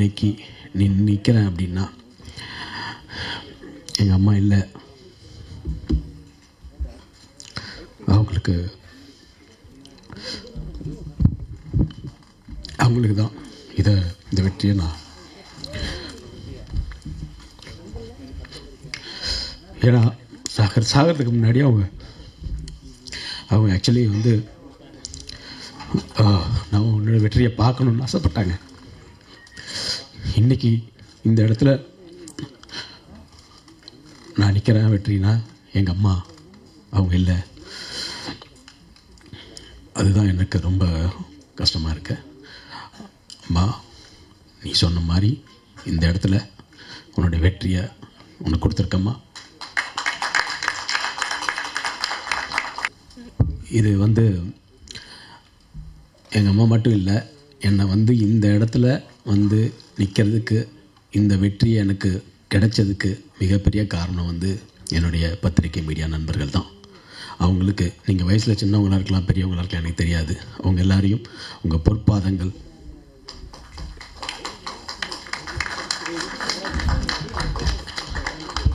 இன்னைக்கு நிற்கிறேன் அப்படின்னா எங்கள் அம்மா இல்லை, அவங்களுக்கு தான் இந்த வெற்றியை நான், ஏன்னா சாகிறதுக்கு முன்னாடி அவங்க ஆக்சுவலி வந்து நான் உன்னோட வெற்றியை பார்க்கணுன்னு ஆசைப்பட்டாங்க. இன்றைக்கி இந்த இடத்துல நான் நிற்கிறேன் வெற்றினா எங்கள் அம்மா அவங்க இல்லை. அதுதான் எனக்கு ரொம்ப கஷ்டமாக இருக்கு. அம்மா, நீ சொன்ன மாதிரி இந்த இடத்துல உன்னோட வெற்றியை உனக்கு கொடுத்துருக்கம்மா. இது வந்து எங்கள் அம்மா மட்டும் இல்லை, என்னை வந்து இந்த இடத்துல வந்து நிற்கிறதுக்கு, இந்த வெற்றியை எனக்கு கிடைச்சதுக்கு மிகப்பெரிய காரணம் வந்து என்னுடைய பத்திரிகை மீடியா நண்பர்கள் தான். அவங்களுக்கு நீங்கள் வயசில் சின்னவங்களாக இருக்கலாம், பெரியவங்களாக இருக்கலாம், எனக்கு தெரியாது. அவங்க எல்லாரையும் உங்கள் பொற்பாதங்கள்,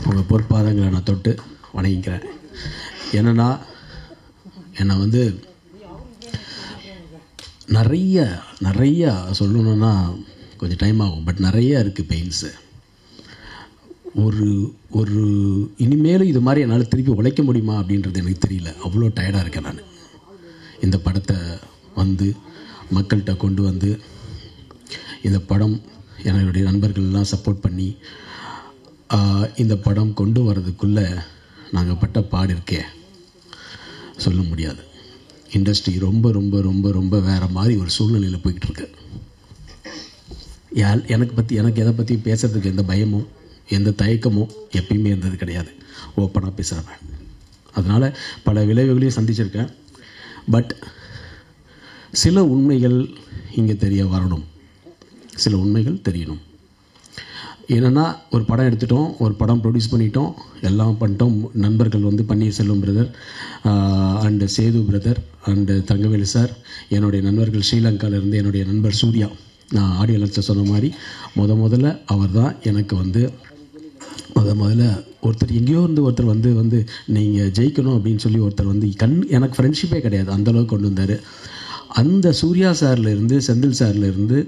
உங்கள் பொற்பாதங்களை நான் தொட்டு வணங்கிக்கிறேன். என்னென்னா என்னை வந்து நிறைய சொல்லணுன்னா கொஞ்சம் டைம் ஆகும், பட் நிறைய இருக்குது பெயின்ஸு. ஒரு இனிமேலும் இது மாதிரி என்னால் திருப்பி உழைக்க முடியுமா அப்படின்றது எனக்கு தெரியல. அவ்வளோ டயர்டாக இருக்கேன் நான். இந்த படத்தை வந்து மக்கள்கிட்ட கொண்டு வந்து, இந்த படம் என்னுடைய நண்பர்கள்லாம் சப்போர்ட் பண்ணி இந்த படம் கொண்டு வர்றதுக்குள்ளே நாங்கள் பட்ட பாடு இருக்கே சொல்ல முடியாது. இண்டஸ்ட்ரி ரொம்ப ரொம்ப ரொம்ப ரொம்ப வேறு மாதிரி ஒரு சூழ்நிலையில் போய்கிட்டுருக்கு. எனக்கு எதை பற்றி பேசுகிறதுக்கு எந்த பயமும் எந்த தயக்கமும் எப்பயுமே இருந்தது கிடையாது. ஓப்பனாக பேசுகிறேன். அதனால் பல விளைவுகளையும் சந்திச்சிருக்கேன். பட் சில உண்மைகள் இங்கே தெரிய வரணும், சில உண்மைகள் தெரியணும். என்னென்னா, ஒரு படம் எடுத்துட்டோம், ஒரு படம் ப்ரொடியூஸ் பண்ணிட்டோம், எல்லாம் பண்ணிட்டோம். நண்பர்கள் வந்து Panneerselvam brother and Sethu brother and Thangavelu sir, என்னுடைய நண்பர்கள் ஸ்ரீலங்காவிலேருந்து என்னுடைய நண்பர் சூர்யா. நான் ஆடியோ லான்ச்சில் சொன்ன மாதிரி முதல்ல அவர் தான் எனக்கு வந்து முதல்ல ஒருத்தர் எங்கேயோ இருந்து ஒருத்தர் வந்து நீங்கள் ஜெயிக்கணும் அப்படின்னு சொல்லி ஒருத்தர் வந்து எனக்கு ஃப்ரெண்ட்ஷிப்பே கிடையாது, அந்தளவுக்கு கொண்டு வந்தார். அந்த சூர்யா சார்லேருந்து, செந்தில் சார்லேருந்து,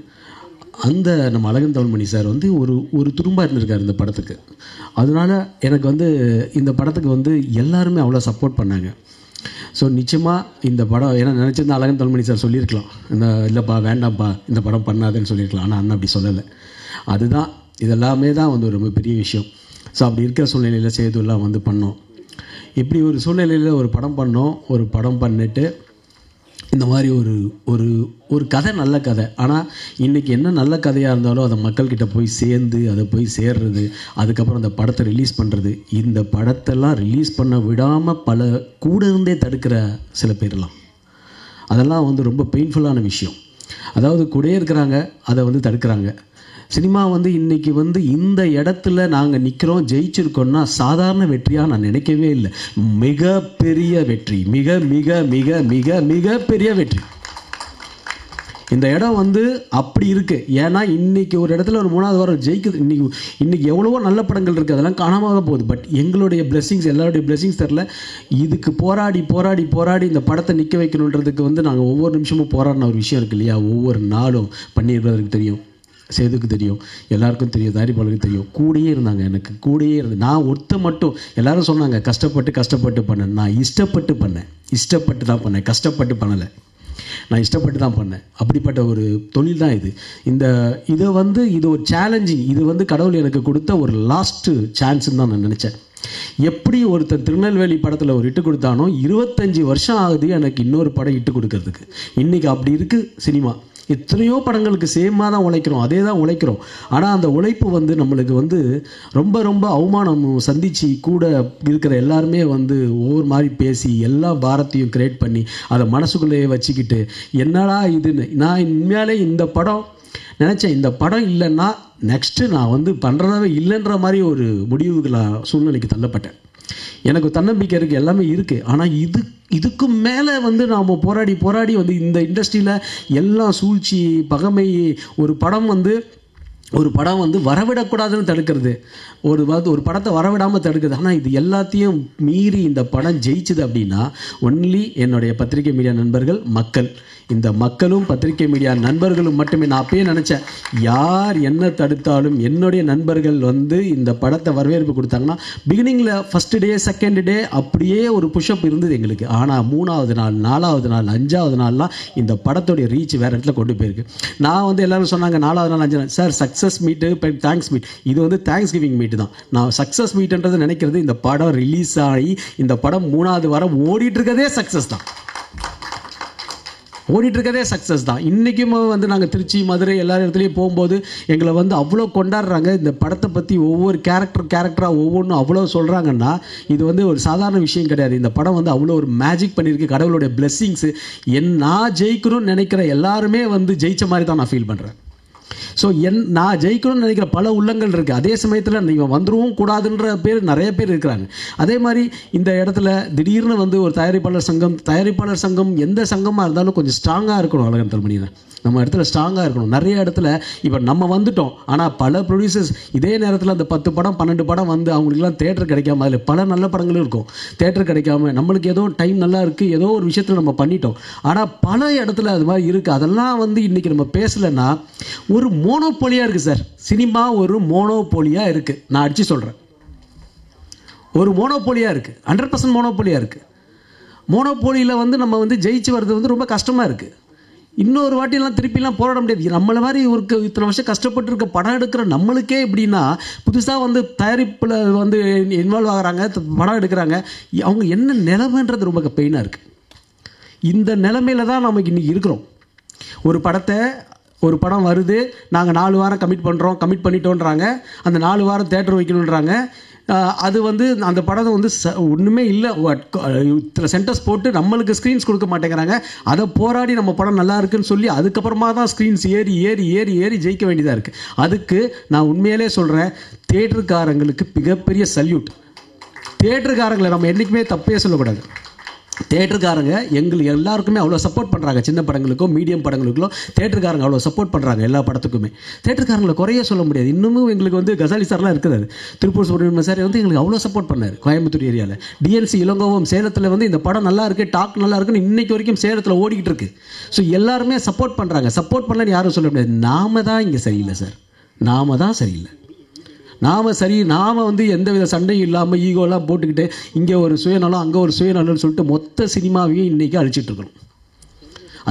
அந்த நம்ம அழகன் தமிழ்மணி சார் வந்து ஒரு துரும்பாக இருந்திருக்கார் இந்த படத்துக்கு. அதனால் எனக்கு வந்து இந்த படத்துக்கு வந்து எல்லாருமே அவ்வளோ சப்போர்ட் பண்ணாங்க. ஸோ நிச்சயமாக இந்த படம், ஏன்னா நினச்சிருந்தா அழகன் தமிழ்மணி சார் சொல்லியிருக்கலாம், இல்லைப்பா வேண்டாம்ப்பா இந்த படம் பண்ணாதுன்னு சொல்லியிருக்கலாம். ஆனால் அண்ணன் அப்படி சொல்லலை. அதுதான் இதெல்லாமே தான் வந்து ஒரு ரொம்ப பெரிய விஷயம். ஸோ அப்படி இருக்கிற சூழ்நிலையில் சேதுலாம் வந்து பண்ணோம். இப்படி ஒரு சூழ்நிலையில் ஒரு படம் பண்ணோம். ஒரு படம் பண்ணிட்டு இந்த மாதிரி ஒரு கதை, நல்ல கதை. ஆனால் இன்றைக்கி என்ன நல்ல கதையாக இருந்தாலும் அதை மக்கள்கிட்ட போய் சேர்ந்து, அதை போய் சேர்றது, அதுக்கப்புறம் அந்த படத்தை ரிலீஸ் பண்ணுறது, இந்த படத்தெல்லாம் ரிலீஸ் பண்ண விடாமல் பல கூட இருந்தே தடுக்கிற சில பேர்லாம், அதெல்லாம் வந்து ரொம்ப பெயின்ஃபுல்லான விஷயம். அதாவது கூடயே இருக்கிறாங்க, அதை வந்து தடுக்கிறாங்க. சினிமா வந்து இன்றைக்கி வந்து இந்த இடத்துல நாங்கள் நிற்கிறோம், ஜெயிச்சிருக்கோன்னா சாதாரண வெற்றியாக நான் நினைக்கவே இல்லை. மிகப்பெரிய வெற்றி, மிக மிக மிக மிக மிகப்பெரிய வெற்றி. இந்த இடம் வந்து அப்படி இருக்குது. ஏன்னா இன்றைக்கி ஒரு இடத்துல ஒரு 3வது வாரம் ஜெயிக்குது. இன்றைக்கி எவ்வளவோ நல்ல படங்கள் இருக்குது, அதெல்லாம் காணாமல் தான் போகுது. பட் எங்களுடைய பிளெஸிங்ஸ், எல்லாருடைய பிளெஸிங்ஸ் தெரில. இதுக்கு போராடி போராடி போராடி இந்த படத்தை நிற்க வைக்கணுன்றதுக்கு வந்து நாங்கள் ஒவ்வொரு நிமிஷமும் போராடின ஒரு விஷயம் இருக்குது இல்லையா. ஒவ்வொரு நாளும் பண்ணியிருப்பதற்கு தெரியும், சேதுக்கு தெரியும், எல்லாருக்கும் தெரியும், தயாரிப்பாளருக்கு தெரியும். கூடயே இருந்தாங்க, எனக்கு கூடயே இருந்து. நான் மட்டும் எல்லாரும் சொன்னாங்க கஷ்டப்பட்டு பண்ணேன். நான் இஷ்டப்பட்டு தான் பண்ணேன், கஷ்டப்பட்டு பண்ணலை. நான் இஷ்டப்பட்டு தான் பண்ணேன். அப்படிப்பட்ட ஒரு தொழில் தான் இது. இது ஒரு சேலஞ்சிங். இது வந்து கடவுள் எனக்கு கொடுத்த ஒரு லாஸ்ட்டு சான்ஸ்ன்னு தான் நான் நினச்சேன். எப்படி ஒருத்தர் திருநெல்வேலி படத்தில் ஒரு இட்டு கொடுத்தானோ, 25 வருஷம் ஆகுது எனக்கு இன்னொரு படம் இட்டு கொடுக்கறதுக்கு. இன்றைக்கி அப்படி இருக்குது சினிமா. எத்தனையோ படங்களுக்கு சேமாக தான் உழைக்கிறோம், அதே தான் உழைக்கிறோம். ஆனால் அந்த உழைப்பு வந்து நம்மளுக்கு வந்து ரொம்ப ரொம்ப அவமானம் சந்தித்து கூட இருக்கிற எல்லாருமே வந்து ஒவ்வொரு மாதிரி பேசி எல்லா பாரத்தையும் கிரியேட் பண்ணி அதை மனசுக்குள்ளேயே வச்சுக்கிட்டு என்னடா இதுன்னு. நான் உண்மையாலே இந்த படம் நினச்சேன், இந்த படம் இல்லைன்னா நெக்ஸ்ட்டு நான் வந்து பண்ணுறதாவே இல்லைன்ற மாதிரி ஒரு சூழ்நிலைக்கு தள்ளப்பட்டேன். எனக்கு தன்னம்பிக்கை இருக்குது, எல்லாமே இருக்குது. ஆனால் இதுக்கு மேலே வந்து நாம் போராடி வந்து இந்த இண்டஸ்ட்ரியில் எல்லாம் சூழ்ச்சி, பகைமை, ஒரு படம் வந்து ஒரு படம் வந்து வரவிடக்கூடாதுன்னு தடுக்கிறது, ஒரு படத்தை வரவிடாமல் தடுக்குது. ஆனால் இது எல்லாத்தையும் மீறி இந்த படம் ஜெயிச்சுது அப்படின்னா ஒன்லி என்னுடைய பத்திரிகை மீடியா நண்பர்கள், மக்கள், இந்த மக்களும் பத்திரிகை மீடியா நண்பர்களும் மட்டுமே. நான் அப்பயே நினச்சேன், யார் என்ன தடுத்தாலும் என்னுடைய நண்பர்கள் வந்து இந்த படத்தை வரவேற்பு கொடுத்தாங்கன்னா, பிகினிங்கில் ஃபஸ்ட்டு டே செகண்ட் டே அப்படியே ஒரு புஷ்அப் இருந்தது எங்களுக்கு. ஆனால் 3வது நாள் 4வது நாள் 5வது நாள்லாம் இந்த படத்துடைய ரீச் வேறு இடத்துல கொண்டு போயிருக்கு. நான் வந்து எல்லோரும் சொன்னாங்க 4வது நாள் 5 நாள் சார் சக்ஸஸ் மீட்டு, இப்போ தேங்க்ஸ் மீட், இது வந்து தேங்க்ஸ் கிவிங் மீட்டு தான். நான் சக்ஸஸ் மீட்டுன்றது நினைக்கிறது இந்த படம் ரிலீஸ் ஆகி இந்த படம் 3வது வாரம் ஓடிட்டுருக்கதே சக்ஸஸ் தான், ஓடிட்டுருக்கதே சக்ஸஸ் தான். இன்றைக்கும் வந்து நாங்கள் திருச்சி, மதுரை எல்லா இடத்துலையும் போகும்போது எங்களை வந்து அவ்வளோ கொண்டாடுறாங்க. இந்த படத்தை பற்றி ஒவ்வொரு கேரக்டராக ஒவ்வொன்றும் அவ்வளோ சொல்கிறாங்கன்னா இது வந்து ஒரு சாதாரண விஷயம் கிடையாது. இந்த படம் வந்து அவ்வளோ ஒரு மேஜிக் பண்ணியிருக்கு. கடவுளுடைய பிளெஸ்ஸிங்ஸு. நான் ஜெயிக்கணும்னு நினைக்கிற எல்லாருமே வந்து ஜெயித்த மாதிரி தான் நான் ஃபீல் பண்ணுறேன். ஸோ நான் ஜெயிக்கணும்னு நினைக்கிற பல உள்ளங்கள் இருக்குது. அதே சமயத்தில் நீங்கள் வந்துடவும் கூடாதுன்ற பேர் நிறைய பேர் இருக்கிறாங்க. அதே மாதிரி இந்த இடத்துல திடீர்னு வந்து ஒரு தயாரிப்பாளர் சங்கம் எந்த சங்கமாக இருந்தாலும் கொஞ்சம் ஸ்ட்ராங்காக இருக்கணும். அழகன் தர்மணியில் நம்ம இடத்துல ஸ்ட்ராங்காக இருக்கணும். நிறைய இடத்துல இப்போ நம்ம வந்துட்டோம், ஆனால் பல ப்ரொடியூசர்ஸ் இதே நேரத்தில் அந்த 10 படம் 12 படம் வந்து அவங்களுக்குலாம் தேட்டர் கிடைக்காம, அதில் பல நல்ல படங்களும் இருக்கும், தேட்டர் கிடைக்காம நம்மளுக்கு ஏதோ டைம் நல்லா இருக்குது, ஏதோ ஒரு விஷயத்தில் நம்ம பண்ணிட்டோம். ஆனால் பல இடத்துல அது மாதிரி இருக்குது. அதெல்லாம் வந்து இன்றைக்கி நம்ம பேசலைன்னா ஒரு மோனோபோலியாக இருக்குது சார். சினிமா ஒரு மோனோபோலியாக இருக்குது. நான் அடித்து சொல்கிறேன், ஒரு மோனோபோலியாக இருக்குது, 100% மோனோபோலியாக இருக்குது. மோனோபோலியில் வந்து நம்ம வந்து ஜெயிச்சு வர்றது வந்து ரொம்ப கஷ்டமாக இருக்குது. இன்னொரு வாட்டிலாம் திருப்பிலாம் போராட முடியாது. நம்மளை மாதிரி ஒரு இத்தனை வருஷம் கஷ்டப்பட்டு இருக்க படம் எடுக்கிற நம்மளுக்கே எப்படின்னா, புதுசாக வந்து தயாரிப்பில் வந்து இன்வால்வ் ஆகிறாங்க, படம் எடுக்கிறாங்க, அவங்க என்ன நிலைமைன்றது ரொம்ப பெயினாக இருக்குது. இந்த நிலைமையில தான் நமக்கு இன்றைக்கி இருக்கிறோம். ஒரு படம் வருது, நாங்கள் 4 வாரம் கமிட் பண்ணிட்டோன்றாங்க, அந்த 4 வாரம் தேட்டர் வைக்கணுன்றாங்க. அது வந்து அந்த படம் வந்து ஒன்றுமே இல்லை, இத்தனை சென்டர்ஸ் போட்டு நம்மளுக்கு ஸ்க்ரீன்ஸ் கொடுக்க மாட்டேங்கிறாங்க. அதை போராடி நம்ம படம் நல்லா இருக்குன்னு சொல்லி அதுக்கப்புறமா தான் ஸ்க்ரீன்ஸ் ஏறி ஏறி ஏறி ஏறி ஜெயிக்க வேண்டியதாக இருக்குது. அதுக்கு நான் உண்மையிலே சொல்கிறேன், தேட்டருக்காரங்களுக்கு மிகப்பெரிய சல்யூட். தேட்டருக்காரங்களை நம்ம என்றைக்குமே தப்பே சொல்லக்கூடாது. தேட்டருக்காரங்க எங்களுக்கு எல்லாருக்குமே அவ்வளோ சப்போர்ட் பண்ணுறாங்க. சின்ன படங்களுக்கோ மீடியம் படங்களுக்கோ தேட்டருக்காரங்க அவ்வளோ சப்போர்ட் பண்ணுறாங்க. எல்லா படத்துக்குமே தேட்டருக்காரங்களை குறைய சொல்ல முடியாது. இன்னமும் எங்களுக்கு வந்து கசாலி சார்லாம் இருக்கிறாரு, திருப்பூர் சுப்ரமணியம் சார் வந்து எங்களுக்கு அவ்வளோ சப்போர்ட் பண்ணார். கோயம்புத்தூர் ஏரியாவில் டிஎன்சி இளங்கோவம் சேலத்தில் வந்து இந்த படம் நல்லா இருக்குது, டாக் நல்லா இருக்குன்னு இன்றைக்கு வரைக்கும் சேலத்தில் ஓடிக்கிட்டு இருக்கு. ஸோ எல்லாருமே சப்போர்ட் பண்ணுறாங்க. சப்போர்ட் பண்ணலன்னு யாரும் சொல்ல முடியாது. நாம தான் இங்கே சரியில்லை சார், நாம தான் சரியில்லை. நாம் வந்து எந்த வித சண்டையும் இல்லாமல் ஈகோலாம் போட்டுக்கிட்டு இங்கே ஒரு சுயநலம் அங்கே ஒரு சுயநலம்னு சொல்லிட்டு மொத்த சினிமாவையும் இன்றைக்கி அழிச்சிட்ருக்கணும்.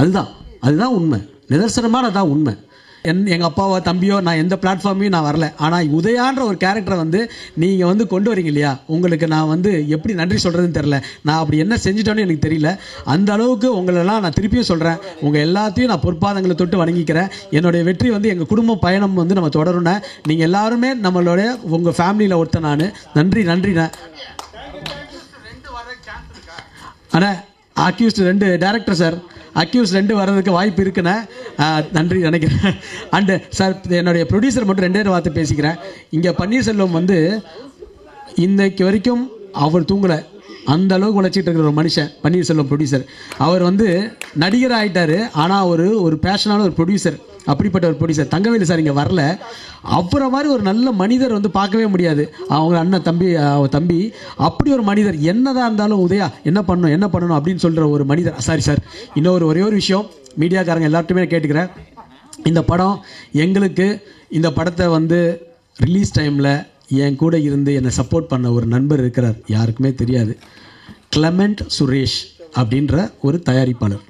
அதுதான் உண்மை, நிதர்சனமான அதான் உண்மை. எங்கள் அப்பாவோ தம்பியோ நான் எந்த பிளாட்ஃபார்மையும் நான் வரல. ஆனால் உதயான்ற ஒரு கேரக்டரை வந்து நீங்கள் வந்து கொண்டு வரீங்க இல்லையா, உங்களுக்கு நான் வந்து எப்படி நன்றி சொல்கிறதுன்னு தெரில. நான் அப்படி என்ன செஞ்சிட்டோன்னு எனக்கு தெரியல. அந்த அளவுக்கு உங்களெல்லாம் நான் திருப்பியும் சொல்கிறேன், உங்கள் எல்லாத்தையும் நான் பொற்பாதங்களை தொட்டு வணங்கிக்கிறேன். என்னுடைய வெற்றி வந்து எங்கள் குடும்ப பயணம் வந்து நம்ம தொடரணும். நீங்கள் எல்லாருமே நம்மளுடைய உங்கள் ஃபேமிலியில் ஒருத்தன் நான். நன்றிண்ணே. ஆனால் அக்யூஸ்ட் 2 டேரக்டர் சார், அக்யூஸ் 2 வர்றதுக்கு வாய்ப்பு இருக்குண்ணே. நன்றி நினைக்கிறேன். அண்டு சார் என்னுடைய ப்ரொடியூசர் மட்டும் 2 வார்த்தை பேசிக்கிறேன். இங்கே பன்னீர்செல்வம் வந்து இன்னைக்கு வரைக்கும் அவர் தூங்கலை, அந்த அளவுக்கு உழைச்சிட்டு இருக்கிற ஒரு மனுஷன் பன்னீர்செல்வம் ப்ரொடியூசர். அவர் வந்து நடிகர் ஆகிட்டார், ஆனால் ஒரு பேஷனான ஒரு ப்ரொடியூசர். அப்படிப்பட்ட ஒரு ப்ரொடியூசர் தங்கவேலு சார் இங்கே வரல. அவரை மாதிரி ஒரு நல்ல மனிதர் வந்து பார்க்கவே முடியாது. அவங்க அண்ணன் தம்பி அப்படி ஒரு மனிதர். என்னதான் இருந்தாலும் உதயா என்ன பண்ணணும் அப்படின்னு சொல்கிற ஒரு மனிதர். சாரி சார், ஒரே ஒரு விஷயம் மீடியாக்காரங்க எல்லார்ட்டுமே கேட்டுக்கிறேன். இந்த படம் எங்களுக்கு, இந்த படத்தை வந்து ரிலீஸ் டைமில் என் கூட இருந்து என்னை சப்போர்ட் பண்ண ஒரு நண்பர் இருக்கிறார், யாருக்குமே தெரியாது. கிளமெண்ட் சுரேஷ் அப்படின்ற ஒரு தயாரிப்பாளர்.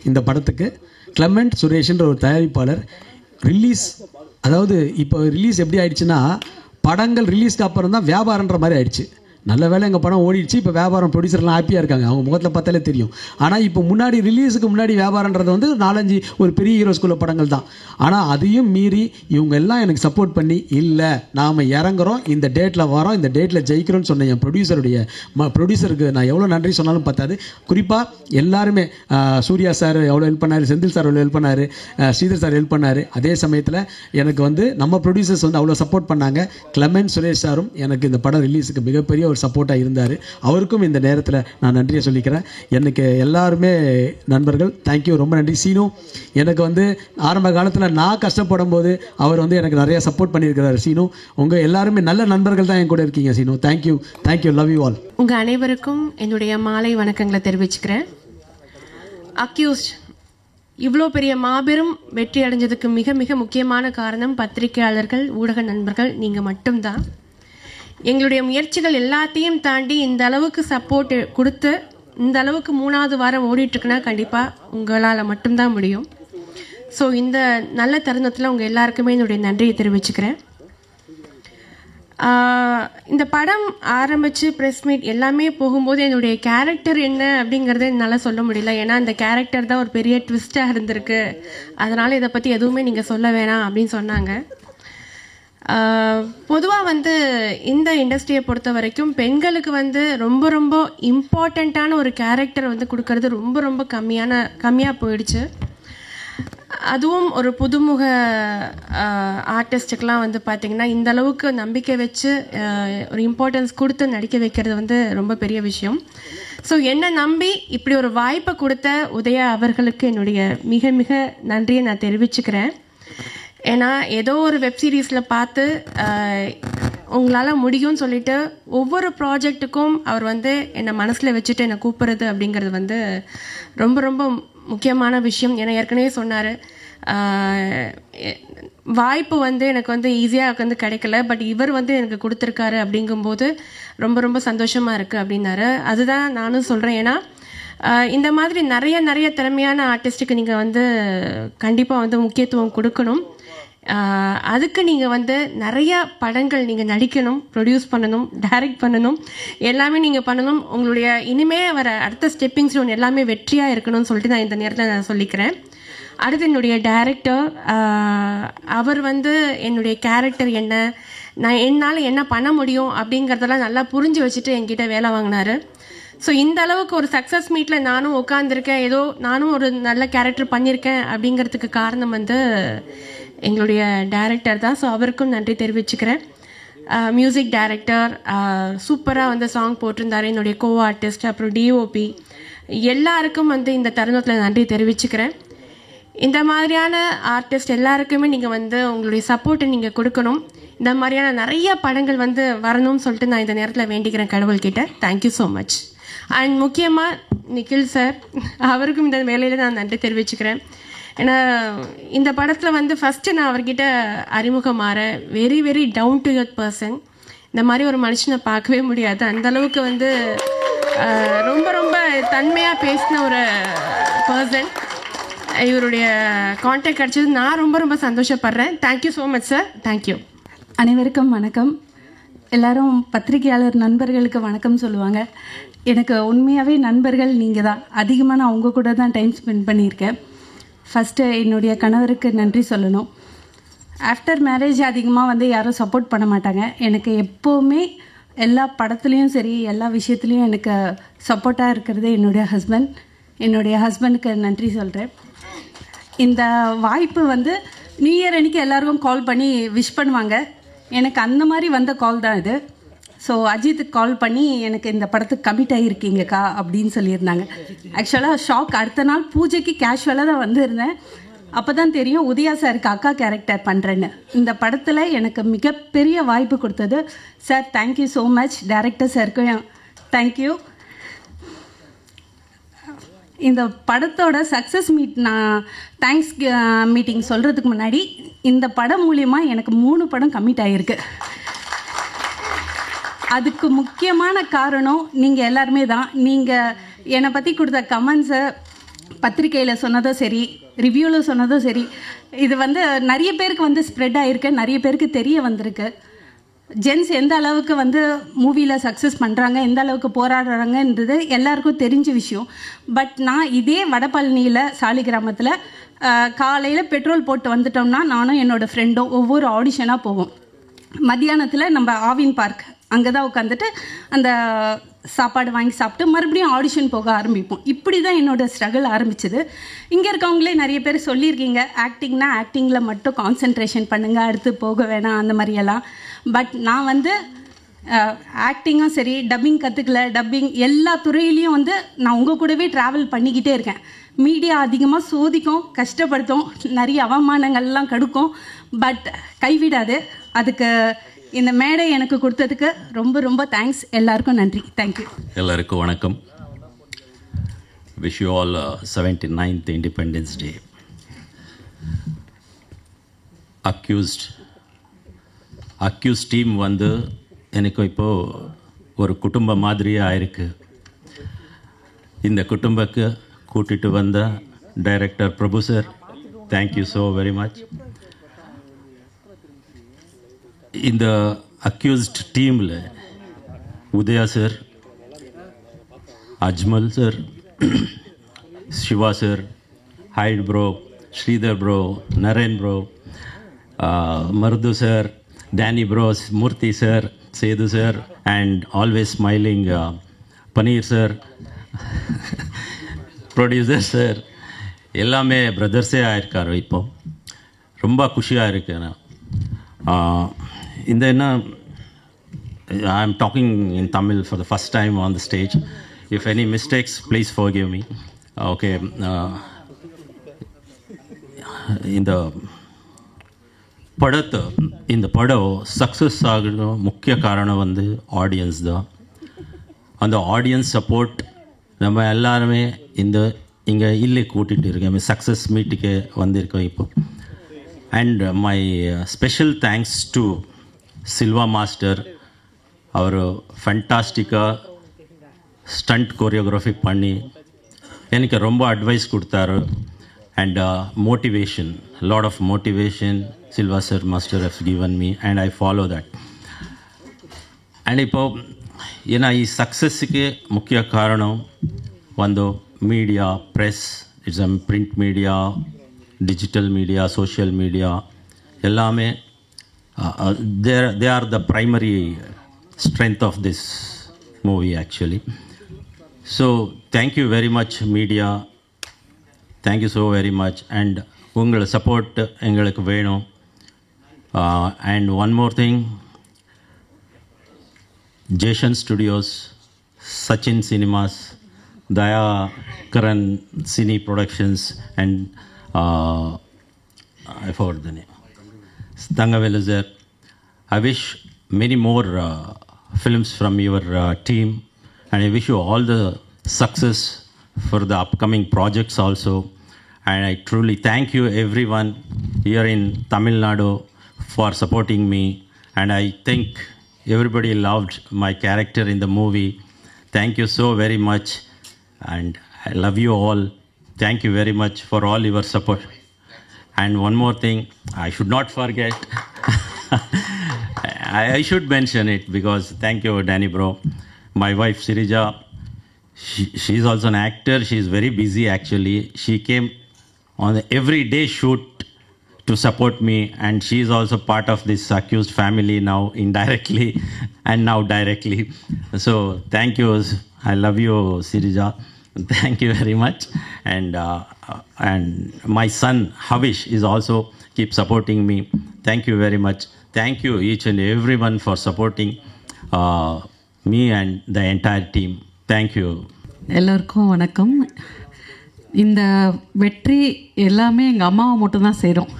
இந்த படத்துக்கு கிளமெண்ட் சுரேஷ்ன்ற ஒரு தயாரிப்பாளர் அதாவது இப்போ ரிலீஸ் எப்படி ஆயிடுச்சுன்னா, படங்கள் ரிலீஸ்க்கு அப்புறம் தான் வியாபாரன்ற மாதிரி ஆயிடுச்சு. நல்ல வேலை எங்கள் படம் ஓடிடுச்சு. இப்போ வியாபாரம் ப்ரொடியூசர்லாம் ஹாப்பியாக இருக்காங்க, அவங்க முகத்தில் பார்த்தாலே தெரியும். ஆனால் இப்போ ரிலீஸுக்கு முன்னாடி வியாபாரன்றது வந்து 4-5 ஒரு பெரிய ஹீரோஸ்குள்ள படங்கள் தான். ஆனால் அதையும் மீறி இவங்க எல்லாம் எனக்கு சப்போர்ட் பண்ணி, இல்லை நாம் இறங்குறோம், இந்த டேட்டில் வரோம், இந்த டேட்டில் ஜெயிக்கிறோன்னு சொன்ன என் ப்ரொடியூசருக்கு நான் எவ்வளோ நன்றி சொன்னாலும் பார்த்தாது. குறிப்பாக எல்லாருமே சூர்யா சார் எவ்வளோ ஹெல்ப் பண்ணார், செந்தில் சார் எவ்வளோ ஹெல்ப் பண்ணார், ஸ்ரீதர் சார் ஹெல்ப் பண்ணார். அதே சமயத்தில் எனக்கு வந்து நம்ம ப்ரொடியூசர்ஸ் வந்து அவ்வளோ சப்போர்ட் பண்ணாங்க. கிளமெண்ட் சுரேஷ் சாரும் எனக்கு இந்த படம் ரிலீஸுக்கு மிகப்பெரிய ஒரு ஒரு சப்போர்ட்டாக இருந்தார். அவருக்கும் இந்த நேரத்தில் நான் நன்றியை சொல்லிக்கிறேன். எனக்கு எல்லாருமே நண்பர்கள், தேங்க்யூ, ரொம்ப நன்றி. சீனு எனக்கு வந்து ஆரம்ப காலத்தில் நான் கஷ்டப்படும் போது அவர் வந்து எனக்கு நிறைய சப்போர்ட் பண்ணியிருக்கிறார். சீனு, உங்கள் எல்லாருமே நல்ல நண்பர்கள் தான் என் கூட இருக்கீங்க. Seenu, thank you, thank you, love you all. உங்கள் அனைவருக்கும் என்னுடைய மாலை வணக்கங்களை தெரிவிச்சுக்கிறேன். அக்யூஸ்ட் இவ்வளோ பெரிய மாபெரும் வெற்றி அடைஞ்சதுக்கு மிக மிக முக்கியமான காரணம் பத்திரிகையாளர்கள், ஊடக நண்பர்கள், நீங்கள் மட்டும்தான். எங்களுடைய முயற்சிகள் எல்லாத்தையும் தாண்டி இந்த அளவுக்கு சப்போர்ட் கொடுத்து இந்த அளவுக்கு 3வது வாரம் ஓடிட்டுருக்குன்னா கண்டிப்பாக உங்களால் மட்டும்தான் முடியும். ஸோ இந்த நல்ல தருணத்தில் உங்கள் எல்லாருக்குமே என்னுடைய நன்றியை தெரிவிச்சுக்கிறேன். இந்த படம் ஆரம்பித்து ப்ரெஸ் மீட் எல்லாமே போகும்போது என்னுடைய கேரக்டர் என்ன அப்படிங்கிறத என்னால் சொல்ல முடியல. ஏன்னா அந்த கேரக்டர் தான் ஒரு பெரிய ட்விஸ்ட்டாக இருந்திருக்கு, அதனால் இதை பற்றி எதுவுமே நீங்கள் சொல்ல வேணாம் அப்படின்னு சொன்னாங்க. பொதுவாக வந்து இந்த இண்டஸ்ட்ரியை பொறுத்த வரைக்கும் பெண்களுக்கு வந்து ரொம்ப ரொம்ப இம்பார்ட்டண்ட்டான ஒரு கேரக்டர் வந்து கொடுக்கறது ரொம்ப ரொம்ப கம்மியாக போயிடுச்சு. அதுவும் ஒரு புதுமுக ஆர்டிஸ்ட்டுக்கெலாம் வந்து பார்த்திங்கன்னா இந்த அளவுக்கு நம்பிக்கை வச்சு ஒரு இம்பார்ட்டன்ஸ் கொடுத்து நடிக்க வைக்கிறது வந்து ரொம்ப பெரிய விஷயம். ஸோ என்னை நம்பி இப்படி ஒரு வாய்ப்பை கொடுத்த உதயா அவர்களுக்கு என்னுடைய மிக மிக நன்றியை நான் தெரிவிச்சுக்கிறேன். ஏன்னா ஏதோ ஒரு வெப்சீரிஸில் பார்த்து உங்களால் முடியும்னு சொல்லிட்டு ஒவ்வொரு ப்ராஜெக்ட்டுக்கும் அவர் வந்து என்னை மனசில் வச்சுட்டு என்னை கூப்பிட்றது அப்படிங்கிறது வந்து ரொம்ப ரொம்ப முக்கியமான விஷயம். ஏன்னா ஏற்கனவே சொன்னார், வாய்ப்பு வந்து எனக்கு வந்து ஈஸியாக வந்து கிடைக்கல, பட் இவர் வந்து எனக்கு கொடுத்துருக்காரு அப்படிங்கும்போது ரொம்ப ரொம்ப சந்தோஷமாக இருக்குது அப்படின்னாரு. அதுதான் நானும் சொல்கிறேன். ஏன்னா இந்த மாதிரி நிறைய திறமையான ஆர்டிஸ்ட்டுக்கு நீங்கள் வந்து கண்டிப்பாக வந்து முக்கியத்துவம் கொடுக்கணும். அதுக்கு நீங்கள் வந்து நிறையா படங்கள் நீங்கள் நடிக்கணும், ப்ரொடியூஸ் பண்ணணும், டைரக்ட் பண்ணணும், எல்லாமே நீங்கள் பண்ணணும். உங்களுடைய இனிமே வர அடுத்த ஸ்டெப்பிங் ஸ்டோன் எல்லாமே வெற்றியாக இருக்கணும்னு சொல்லிட்டு நான் இந்த நேரத்தில் நான் சொல்லிக்கிறேன். அடுத்து என்னுடைய டைரக்டர், அவர் வந்து என்னுடைய கேரக்டர் என்ன, நான் என்னால் என்ன பண்ண முடியும் அப்படிங்கிறதெல்லாம் நல்லா புரிஞ்சு வச்சுட்டு என்கிட்ட வேலை வாங்கினார். ஸோ இந்த அளவுக்கு ஒரு சக்ஸஸ் மீட்டில் நானும் உட்காந்துருக்கேன், ஏதோ நானும் ஒரு நல்ல கேரக்டர் பண்ணியிருக்கேன் அப்படிங்கிறதுக்கு காரணம் வந்து எங்களுடைய டைரக்டர் தான். ஸோ அவருக்கும் நன்றி தெரிவிச்சுக்கிறேன். மியூசிக் டைரக்டர் சூப்பராக வந்து சாங் போட்டிருந்தார், என்னுடைய கோ ஆர்டிஸ்ட், அப்புறம் டிஓபி, எல்லாருக்கும் வந்து இந்த தருணத்தில் நன்றி தெரிவிச்சுக்கிறேன். இந்த மாதிரியான ஆர்டிஸ்ட் எல்லாருக்குமே நீங்கள் வந்து உங்களுடைய சப்போர்ட்டை நீங்கள் கொடுக்கணும். இந்த மாதிரியான நிறைய படங்கள் வந்து வரணும்னு சொல்லிட்டு நான் இந்த நேரத்தில் வேண்டிக்கிறேன் கடவுள்கிட்ட. Thank you so much. அண்ட் முக்கியமாக நிக்கில் சார், அவருக்கும் இந்த வேலையில் நான் நன்றி தெரிவிச்சுக்கிறேன். ஏன்னா இந்த படத்தில் வந்து ஃபஸ்ட்டு நான் அவர்கிட்ட அறிமுகமாற very down to earth person. இந்த மாதிரி ஒரு மனுஷனை பார்க்கவே முடியாது. அந்தளவுக்கு வந்து ரொம்ப ரொம்ப தன்மையாக பேசின ஒரு பர்சன். இவருடைய கான்டாக்ட் கிடச்சது நான் ரொம்ப ரொம்ப சந்தோஷப்படுறேன். Thank you so much sir. Thank you. அனைவருக்கும் வணக்கம். எல்லாரும் பத்திரிகையாளர் நண்பர்களுக்கு வணக்கம் சொல்லுவாங்க. எனக்கு உண்மையாகவே நண்பர்கள் நீங்கள் தான். அதிகமாக நான் உங்கள் கூட தான் டைம் ஸ்பெண்ட் பண்ணியிருக்கேன். ஃபஸ்ட்டு என்னுடைய கணவருக்கு நன்றி சொல்லணும். ஆஃப்டர் மேரேஜ் அதிகமாக வந்து யாரும் சப்போர்ட் பண்ண மாட்டாங்க. எனக்கு எப்போவுமே எல்லா படத்துலேயும் சரி, எல்லா விஷயத்துலேயும் எனக்கு சப்போர்ட்டாக இருக்கிறது என்னுடைய ஹஸ்பண்ட். என்னுடைய ஹஸ்பண்டுக்கு நன்றி சொல்கிறேன். இந்த வாய்ப்பு வந்து நியூ இயர் அன்றைக்கி எல்லாருக்கும் கால் பண்ணி விஷ் பண்ணுவாங்க. எனக்கு அந்த மாதிரி வந்த கால் தான் இது. ஸோ அஜித்துக்கு கால் பண்ணி எனக்கு இந்த படத்துக்கு கமிட் ஆகியிருக்கீங்கக்கா அப்படின்னு சொல்லியிருந்தாங்க. ஆக்சுவலாக ஷாக். அடுத்த நாள் பூஜைக்கு கேஷுவலாக தான் வந்திருந்தேன். அப்போ தான் தெரியும் உதயா சாருக்கு அக்கா கேரக்டர் பண்ணுறேன்னு. இந்த படத்தில் எனக்கு மிகப்பெரிய வாய்ப்பு கொடுத்தது sir. Thank you so much. Director சாருக்கும் தேங்க்யூ. இந்த படத்தோட சக்ஸஸ் மீட் நான் தேங்க்ஸ் மீட்டிங் சொல்கிறதுக்கு முன்னாடி இந்த படம் மூலியமாக எனக்கு 3 படம் கமிட் ஆகிருக்கு. அதுக்கு முக்கியமான காரணம் நீங்கள் எல்லாருமே தான். நீங்கள் என்னை பற்றி கொடுத்த கமெண்ட்ஸை பத்திரிக்கையில் சொன்னதும் சரி, ரிவ்யூவில் சொன்னதும் சரி, இது வந்து நிறைய பேருக்கு வந்து ஸ்ப்ரெட் ஆகிருக்கு, நிறைய பேருக்கு தெரிய வந்திருக்கு. ஜென்ஸ் எந்த அளவுக்கு வந்து மூவியில் சக்ஸஸ் பண்ணுறாங்க, எந்த அளவுக்கு போராடுறாங்கன்றது எல்லாருக்கும் தெரிஞ்ச விஷயம். பட் நான் இதே வடபழனியில் சாலி கிராமத்தில் காலையில் பெட்ரோல் போட்டு வந்துட்டோம்னா நானும் என்னோடய ஃப்ரெண்டும் ஒவ்வொரு ஆடிஷனாக போவோம். மத்தியானத்தில் நம்ம ஆவின் பார்க் அங்கே தான் உட்காந்துட்டு அந்த சாப்பாடு வாங்கி சாப்பிட்டு மறுபடியும் ஆடிஷன் போக ஆரம்பிப்போம். இப்படி தான் என்னோடய ஸ்ட்ரகிள் ஆரம்பிச்சது. இங்கே இருக்கவங்களே நிறைய பேர் சொல்லியிருக்கீங்க, ஆக்டிங்னா ஆக்டிங்கில் மட்டும் கான்சென்ட்ரேஷன் பண்ணுங்கள், அடுத்து போக வேணாம் அந்த மாதிரியெல்லாம். பட் நான் வந்து ஆக்டிங்கும் சரி, டப்பிங் கற்றுக்கல, டப்பிங் எல்லா துறையிலையும் வந்து நான் உங்கள் கூடவே ட்ராவல் பண்ணிக்கிட்டே இருக்கேன். மீடியா அதிகமாக சோதிக்கும், கஷ்டப்படுத்தும், நிறைய அவமானங்கள்லாம் கடுக்கும், பட் கைவிடாது. அதுக்கு இந்த மேடை எனக்கு கொடுத்ததுக்கு ரொம்ப ரொம்ப தேங்க்ஸ். எல்லாருக்கும் நன்றி. தேங்க்யூ. எல்லாருக்கும் வணக்கம். Wish you all 79th independence day. அக்யூஸ் டீம் வந்து எனக்கு இப்போது ஒரு குடும்பம் மாதிரியே ஆயிருக்கு. இந்த குடும்பக்கு கூட்டிகிட்டு வந்த director Prabhu sir, thank you so very much. இந்த அக்யூஸ்ட் டீமில் Udhaya sir, Ajmal sir, Siva sir, ஹைட் bro, Sridhar bro, Naren bro, Marudhu sir, Danny bros, Murthy sir, Sethu sir, and always smiling Panneer sir, producer sir, எல்லாமே பிரதர்ஸே ஆயிருக்காரு. இப்போ ரொம்ப குஷியாக இருக்கு. இந்த என்ன, I am talking in Tamil for the first time on the stage. If any mistakes, please forgive me. Okay. இந்த படம் சக்ஸஸ் ஆகணும் முக்கிய காரணம் வந்து ஆடியன்ஸ் தான். அந்த ஆடியன்ஸ் சப்போர்ட் நம்ம எல்லாருமே இங்கே இல்லை கூட்டிகிட்டு இருக்கேன். சக்ஸஸ் மீட்டுக்கு வந்திருக்கோம் இப்போ. And my special thanks to Silva master. அவர் ஃபேண்டாஸ்டிக்காக ஸ்டண்ட் கோரியோகிராஃபி பண்ணி எனக்கு ரொம்ப அட்வைஸ் கொடுத்தாரு. And motivation, lot of motivation Silva sir master have given me and I follow that. And இப்போது ஏன்னா ಈ ಸಕ್ಸಸ್ಸಿಗೆ ಮುಖ್ಯ ಕಾರಣ ಒಂದು media, press, it's print media, digital media, social media ಎಲ್ಲಾಮೇ they are the primary strength of this movie actually. So thank you very much media, thank you so very much, and ungal support engalukku venum. And one more thing, Jason Studios, Sachin Cinemas, Daya Karan Cine Productions, and I forgot the name, Thangavellu sir. I wish many more films from your team, and I wish you all the success for the upcoming projects also. And I truly thank you everyone here in Tamil Nadu for supporting me, and I think everybody loved my character in the movie. Thank you so very much, and I love you all. Thank you very much for all your support. And one more thing I should not forget, I should mention it because thank you Danny bro. My wife Sirija, she is also an actor. She is very busy actually. She came on the everyday shoot to support me, and she is also part of this accused family now, indirectly and now directly. So thank you. I love you Sirija. Thank you very much. And my son Havish is also keep supporting me. Thank you very much. Thank you each and everyone for supporting me and the entire team. Thank you. எல்லோருக்கும் வணக்கம். இந்த வெற்றி எல்லாமே எங்கள் அம்மாவை மட்டும்தான் சேரும்.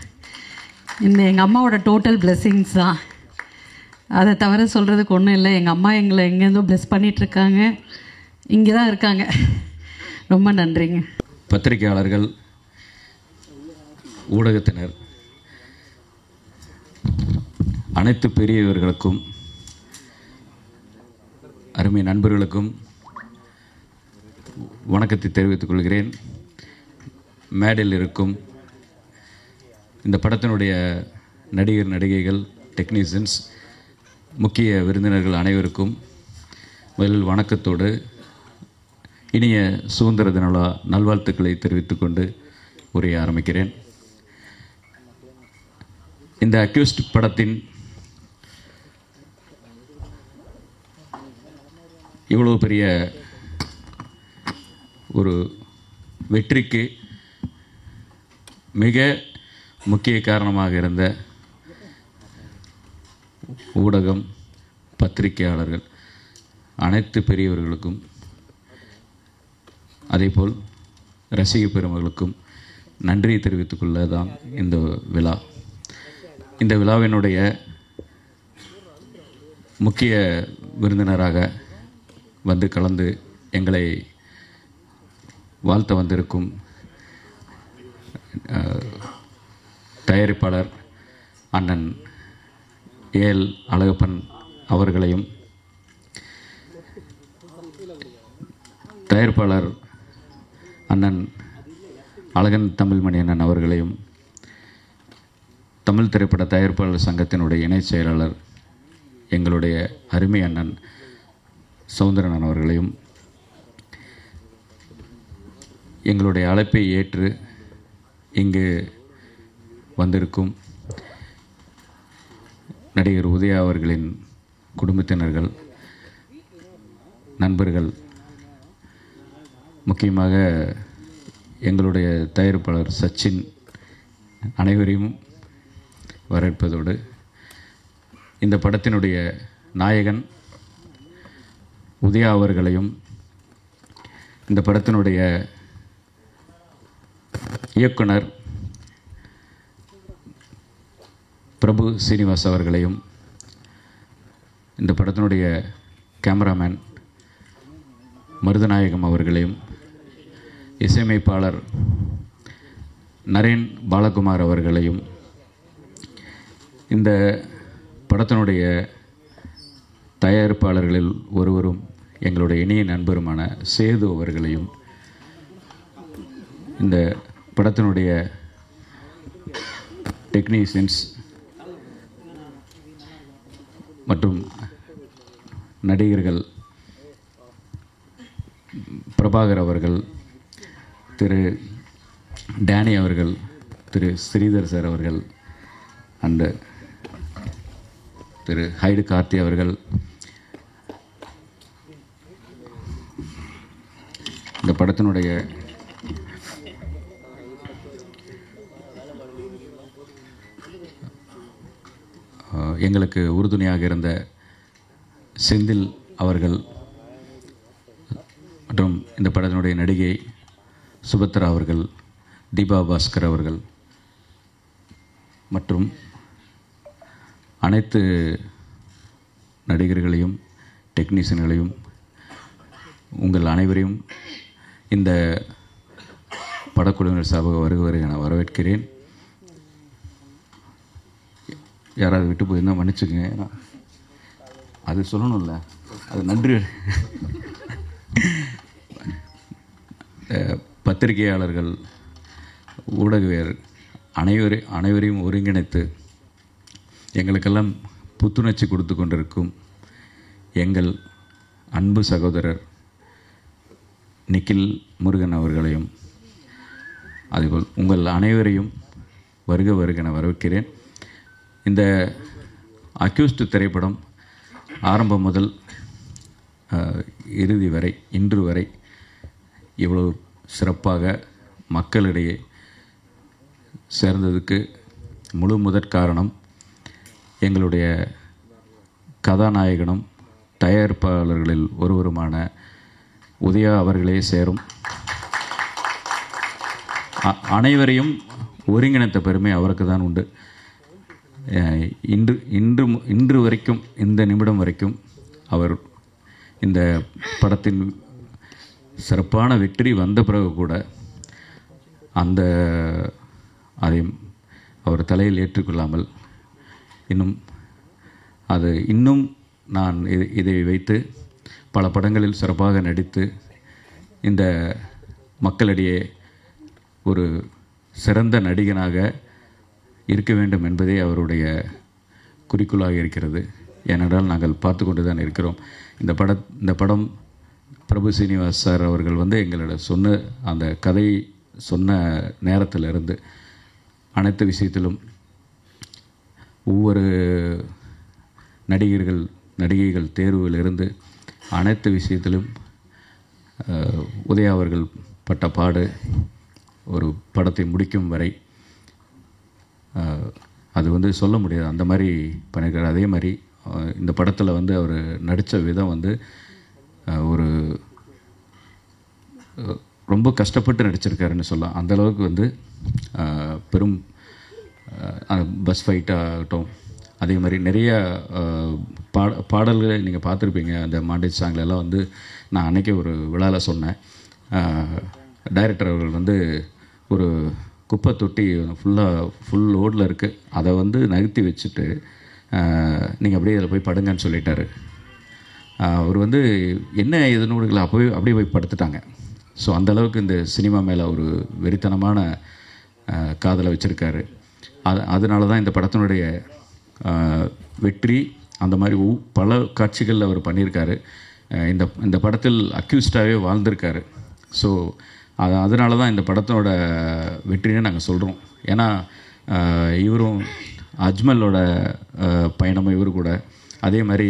எங்கள் அம்மாவோட டோட்டல் பிளெஸ்ஸிங்ஸ் தான். அதை தவிர சொல்கிறதுக்கு ஒன்றும் இல்லை. எங்கள் அம்மா எங்களை எங்கேருந்தோ பிளெஸ் பண்ணிகிட்ருக்காங்க, இங்கே தான் இருக்காங்க. ரொம்ப நன்றிங்க. பத்திரிகையாளர்கள், ஊடகத்தினர், அனைத்து பெரியவர்களுக்கும், அருமை நண்பர்களுக்கும் வணக்கத்தை தெரிவித்துக் கொள்கிறேன். மேடையில் இருக்கும் இந்த படத்தினுடைய நடிகர், நடிகைகள், டெக்னீஷியன்ஸ், முக்கிய விருந்தினர்கள் அனைவருக்கும் முதலில் வணக்கத்தோடு இனிய சுதந்திர தின நல்வாழ்த்துக்களை தெரிவித்துக்கொண்டு உரையை ஆரம்பிக்கிறேன். இந்த அக்யூஸ்ட் படத்தின் இவ்வளவு பெரிய ஒரு வெற்றிக்கு மிக முக்கிய காரணமாக இருந்த ஊடகம், பத்திரிகையாளர்கள் அனைத்து பெரியவர்களுக்கும் அதேபோல் ரசிக பெருமகளுக்கும் நன்றி தெரிவித்துக்கொள்ள தான் இந்த விழா. இந்த விழாவினுடைய முக்கிய விருந்தினராக வந்து கலந்து எங்களை வாழ்த்த வந்திருக்கும் தயாரிப்பாளர் அண்ணன் ஏஎல் அழகப்பன் அவர்களையும், தயாரிப்பாளர் அண்ணன் அழகன் தமிழ்மணி அண்ணன் அவர்களையும், தமிழ் திரைப்பட தயாரிப்பாளர் சங்கத்தினுடைய இணைச் செயலாளர் எங்களுடைய அருமை அண்ணன் சௌந்தரன் அவர்களையும், எங்களுடைய அழைப்பை ஏற்று இங்கு வந்திருக்கும் நடிகர் உதயா அவர்களின் குடும்பத்தினர்கள், நண்பர்கள், முக்கியமாக எங்களுடைய தயாரிப்பாளர் சச்சின் அனைவரையும் வரவேற்பதோடு, இந்த படத்தினுடைய நாயகன் உதயா அவர்களையும், இந்த படத்தினுடைய இயக்குனர் பிரபு சீனிவாஸ் அவர்களையும், இந்த படத்தினுடைய கேமராமேன் மருதநாயகம் அவர்களையும், இசையமைப்பாளர் நரேன் பாலகுமார் அவர்களையும், இந்த படத்தினுடைய தயாரிப்பாளர்களில் ஒருவரும் எங்களுடைய இணைய நண்பருமான சேது அவர்களையும், இந்த படத்தினுடைய டெக்னீஷியன்ஸ் மற்றும் நடிகர்கள் பிரபாகர் அவர்கள், திரு டேனி அவர்கள், திரு ஸ்ரீதர் சார் அவர்கள் அண்டு திரு ஹைடு கார்த்தி அவர்கள், இந்த படத்தினுடைய எங்களுக்கு உறுதுணையாக இருந்த செந்தில் அவர்கள் மற்றும் இந்த படத்தினுடைய நடிகை சுபத்ரா அவர்கள், தீபா பாஸ்கர் அவர்கள் மற்றும் அனைத்து நடிகர்களையும் டெக்னீஷியன்களையும் உங்கள் அனைவரையும் இந்த படக்குழுவினர் சார்பாக வருகிறேன் என வரவேற்கிறேன். யாராவது விட்டு போயிருந்தால் மன்னிச்சுங்க, ஏன்னா அது சொல்லணும்ல, அது நன்றி. பத்திரிகையாளர்கள், ஊடகவியர் அனைவரையும் ஒருங்கிணைத்து எங்களுக்கெல்லாம் புத்துணர்ச்சி கொடுத்து கொண்டிருக்கும் எங்கள் அன்பு சகோதரர் நிக்கில் முருகன் அவர்களையும், அதேபோல் உங்கள் அனைவரையும் வருக வருகென வரவேற்கிறேன். இந்த அக்யூஸ்ட் திரைப்படம் ஆரம்பம் முதல் இறுதி வரை, இன்று வரை இவ்வளவு சிறப்பாக மக்களிடையே சேர்ந்ததுக்கு முழு முதற் காரணம் எங்களுடைய கதாநாயகனும் தயாரிப்பாளர்களில் ஒருவருமான உதயா அவர்களே சேரும். அனைவரையும் ஒருங்கிணைத்த பெருமை அவருக்கு தான் உண்டு. இன்று வரைக்கும், இந்த நிமிடம் வரைக்கும் அவர் இந்த படத்தின் சிறப்பான வெற்றி வந்த பிறகு கூட அதை அவர் தலையில் ஏற்றுக்கொள்ளாமல் இன்னும் நான் இதை வைத்து பல படங்களில் சிறப்பாக நடித்து இந்த மக்களிடையே ஒரு சிறந்த நடிகனாக இருக்க வேண்டும் என்பதே அவருடைய குறிக்கோளாக இருக்கிறது. ஏனென்றால் நாங்கள் பார்த்து கொண்டு தான் இருக்கிறோம். இந்த படம் பிரபு சீனிவாஸ் சார் அவர்கள் எங்களிடம் சொன்ன அந்த கதை சொன்ன நேரத்திலிருந்து அனைத்து விஷயத்திலும் ஒவ்வொரு நடிகைகள் தேர்விலிருந்து அனைத்து விஷயத்திலும் உதயா அவர்கள் பட்ட பாடு ஒரு படத்தை முடிக்கும் வரை அது சொல்ல முடியாது. அந்த மாதிரி பண்ணியிருக்கார். அதே மாதிரி இந்த படத்தில் வந்து அவர் நடித்த விதம் வந்து ஒரு ரொம்ப கஷ்டப்பட்டு நடிச்சிருக்காருன்னு சொல்லலாம். அந்தளவுக்கு வந்து பெரும் பஸ் ஃபைட்டாகட்டும், அதே மாதிரி நிறைய பாடல்களை நீங்கள் பார்த்துருப்பீங்க. அந்த மாண்டேஜ் சாங்லெல்லாம் வந்து நான் அன்றைக்கே ஒரு விழாவில் சொன்னேன். டைரக்டர் அவர்கள் வந்து ஒரு குப்பை தொட்டி ஃபுல் லோடில் இருக்குது, அதை வந்து நகர்த்தி வச்சுட்டு நீங்கள் அப்படியே அதில் போய் படுங்கன்னு சொல்லிட்டாரு. அவர் வந்து என்ன எதுனோடுகளை அப்படியே போய் படுத்துட்டாங்க. ஸோ அந்தளவுக்கு இந்த சினிமா மேலே ஒரு வெறித்தனமான காதலை வச்சுருக்காரு. அதனால தான் இந்த படத்தினுடைய வெற்றி. அந்த மாதிரி பல காட்சிகள் அவர் பண்ணியிருக்காரு. இந்த படத்தில் அக்யூஸ்டாகவே வாழ்ந்திருக்காரு. ஸோ அதனால தான் இந்த படத்தோட வெற்றின்னு நாங்கள் சொல்கிறோம். ஏன்னா இவரும் அஜ்மலோட பயணமும் இவர் கூட, அதே மாதிரி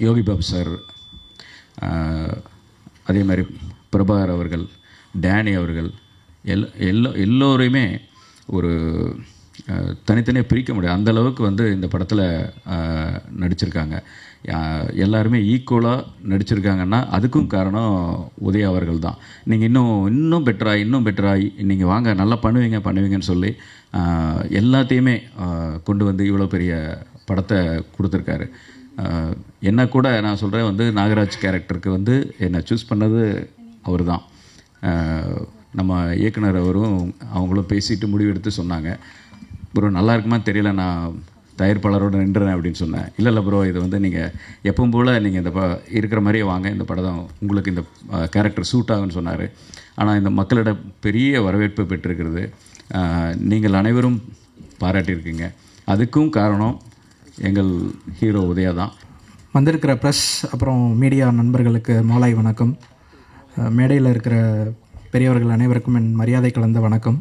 யோகி பாபு சார், அதே மாதிரி பிரபாகர் அவர்கள், டேனி அவர்கள், எல்லோரையுமே ஒரு தனித்தனியாக பிரிக்க முடியாது. அந்தளவுக்கு வந்து இந்த படத்தில் நடிச்சிருக்காங்க. எல்லாருமே ஈக்குவலாக நடிச்சிருக்காங்கன்னா அதுக்கும் காரணம் உதயா அவர்கள் தான். நீங்கள் இன்னும் பெட்டராக நீங்கள் வாங்க, நல்லா பண்ணுவீங்கன்னு சொல்லி எல்லாத்தையுமே கொண்டு வந்து இவ்வளோ பெரிய படத்தை கொடுத்துருக்காரு. என்ன கூட நான் சொல்கிறேன் வந்து நாகராஜ் கேரக்டருக்கு வந்து என்னை சூஸ் பண்ணது அவர் தான். நம்ம இயக்குனர் அவங்களும் பேசிட்டு முடிவெடுத்து சொன்னாங்க, ப்ரோ நல்லா இருக்குமா தெரியல, நான் தயாரிப்பாளரோடு நின்றுறேன் அப்படின்னு சொன்னேன். இல்லை ப்ரோ, இது வந்து நீங்கள் எப்பவும் போல் நீங்கள் இந்த இருக்கிற மாதிரியே வாங்க, இந்த படம் உங்களுக்கு இந்த கேரக்டர் சூட் ஆகுன்னு சொன்னார். ஆனால் இந்த மக்களிட பெரிய வரவேற்பு பெற்றிருக்கிறது. நீங்கள் அனைவரும் பாராட்டியிருக்கீங்க. அதுக்கும் காரணம் எங்கள் ஹீரோ உதயா தான். வந்திருக்கிற ப்ரெஸ் அப்புறம் மீடியா நண்பர்களுக்கு மாலை வணக்கம். மேடையில் இருக்கிற பெரியவர்கள் அனைவருக்கும் என் மரியாதை கலந்த வணக்கம்.